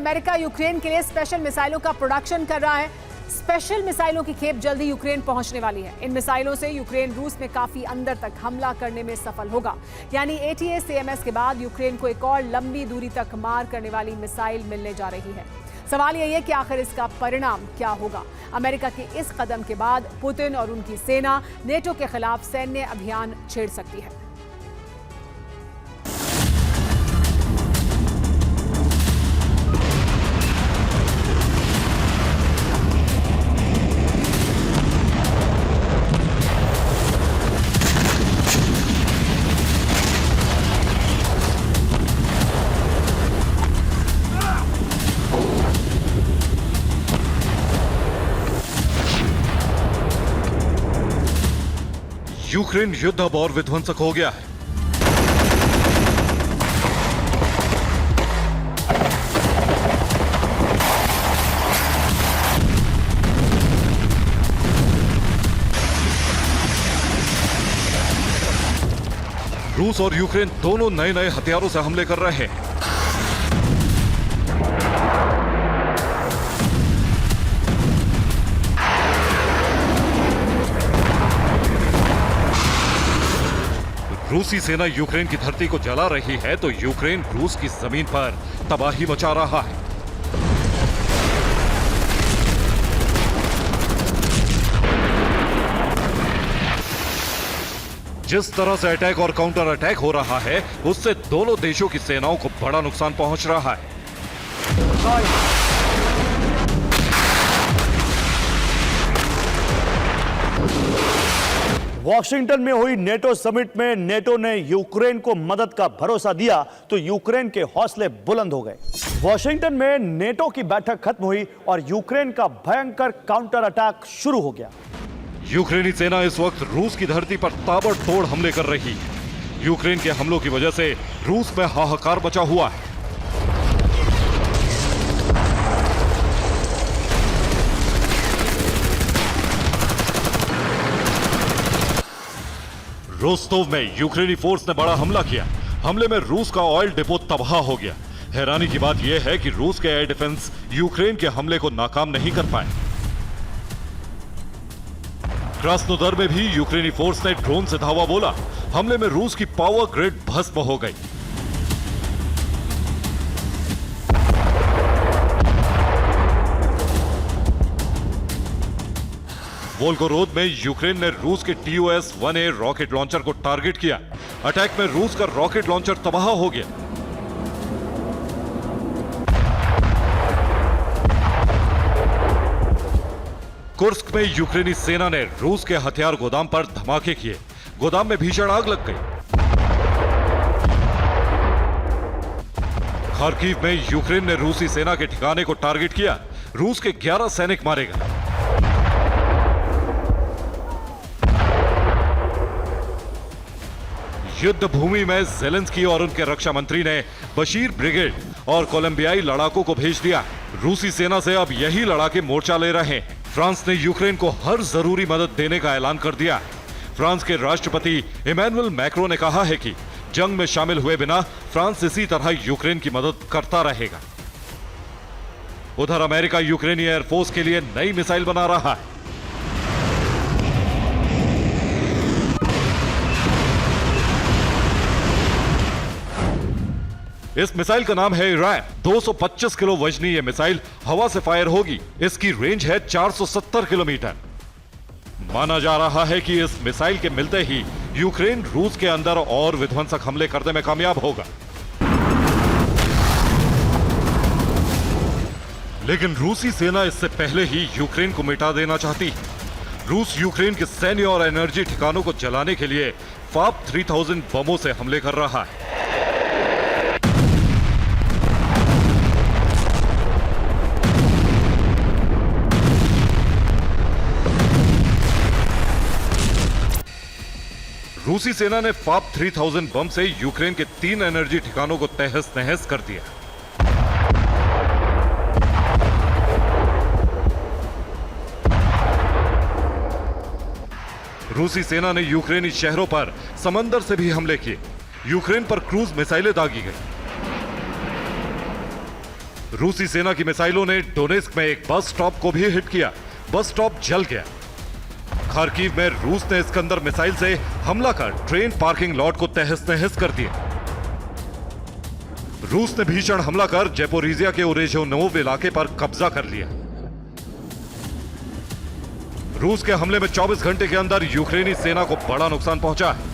America Ukraine के लिए special मिसाइलों का प्रोडक्शन कर रहा है। स्पेशल मिसाइलों की खेप जल्दी यूक्रेन पहुंचने वाली है। इन मिसाइलों से यूक्रेन रूस में काफी अंदर तक हमला करने में सफल होगा। यानी ATACMS के बाद यूक्रेन को एक और लंबी दूरी तक मार करने वाली मिसाइल मिलने जा रही है। सवाल यही है कि आखिर इसका परिणाम क्या होगा। अमेरिका के इस कदम के बाद पुतिन और उनकी सेना नेटो के खिलाफ सैन्य अभियान छेड़ सकती है। यूक्रेन युद्ध अब और विध्वंसक हो गया है। रूस और यूक्रेन दोनों नए नए हथियारों से हमले कर रहे हैं। रूसी सेना यूक्रेन की धरती को जला रही है तो यूक्रेन रूस की जमीन पर तबाही मचा रहा है। जिस तरह से अटैक और काउंटर अटैक हो रहा है उससे दोनों देशों की सेनाओं को बड़ा नुकसान पहुंच रहा है। वॉशिंगटन में हुई नेटो समिट में नेटो ने यूक्रेन को मदद का भरोसा दिया तो यूक्रेन के हौसले बुलंद हो गए। वॉशिंगटन में नेटो की बैठक खत्म हुई और यूक्रेन का भयंकर काउंटर अटैक शुरू हो गया। यूक्रेनी सेना इस वक्त रूस की धरती पर ताबड़तोड़ हमले कर रही है। यूक्रेन के हमलों की वजह से रूस में हाहाकार मचा हुआ है। रोस्तोव में यूक्रेनी फोर्स ने बड़ा हमला किया। हमले में रूस का ऑयल डिपो तबाह हो गया। हैरानी की बात यह है कि रूस के एयर डिफेंस यूक्रेन के हमले को नाकाम नहीं कर पाए। क्रास्नोदर में भी यूक्रेनी फोर्स ने ड्रोन से धावा बोला। हमले में रूस की पावर ग्रिड भस्म हो गई। वोल्गोरोद में यूक्रेन ने रूस के TOS-1A रॉकेट लॉन्चर को टारगेट किया। अटैक में रूस का रॉकेट लॉन्चर तबाह हो गया। कुर्स्क में यूक्रेनी सेना ने रूस के हथियार गोदाम पर धमाके किए। गोदाम में भीषण आग लग गई। खार्किव में यूक्रेन ने रूसी सेना के ठिकाने को टारगेट किया। रूस के 11 सैनिक मारे गए। युद्ध भूमि में ज़ेलेंस्की और उनके रक्षा मंत्री ने बशीर ब्रिगेड और कोलंबियाई लड़ाकों को भेज दिया। रूसी सेना से अब यही लड़ाके मोर्चा ले रहे हैं। फ्रांस ने यूक्रेन को हर जरूरी मदद देने का ऐलान कर दिया। फ्रांस के राष्ट्रपति इमैनुअल मैक्रों ने कहा है कि जंग में शामिल हुए बिना फ्रांस इसी तरह यूक्रेन की मदद करता रहेगा। उधर अमेरिका यूक्रेनी एयरफोर्स के लिए नई मिसाइल बना रहा है। इस मिसाइल का नाम है इरान। 225 किलो वजनी यह मिसाइल हवा से फायर होगी। इसकी रेंज है 470 किलोमीटर। माना जा रहा है कि इस मिसाइल के मिलते ही यूक्रेन रूस के अंदर और विध्वंसक हमले करने में कामयाब होगा। लेकिन रूसी सेना इससे पहले ही यूक्रेन को मिटा देना चाहती है। रूस यूक्रेन के सैन्य और एनर्जी ठिकानों को जलाने के लिए FAB 3000 बमों से हमले कर रहा है। रूसी सेना ने FAB 3000 बम से यूक्रेन के 3 एनर्जी ठिकानों को तहस नहस कर दिया। रूसी सेना ने यूक्रेनी शहरों पर समंदर से भी हमले किए। यूक्रेन पर क्रूज मिसाइलें दागी गई। रूसी सेना की मिसाइलों ने डोनेस्क में एक बस स्टॉप को भी हिट किया। बस स्टॉप जल गया। खार्किव में रूस ने इस्कंदर मिसाइल से हमला कर ट्रेन पार्किंग लॉट को तहस नहस कर दिया। रूस ने भीषण हमला कर जेपोरिजिया के ओरेजोनोव इलाके पर कब्जा कर लिया। रूस के हमले में 24 घंटे के अंदर यूक्रेनी सेना को बड़ा नुकसान पहुंचा है।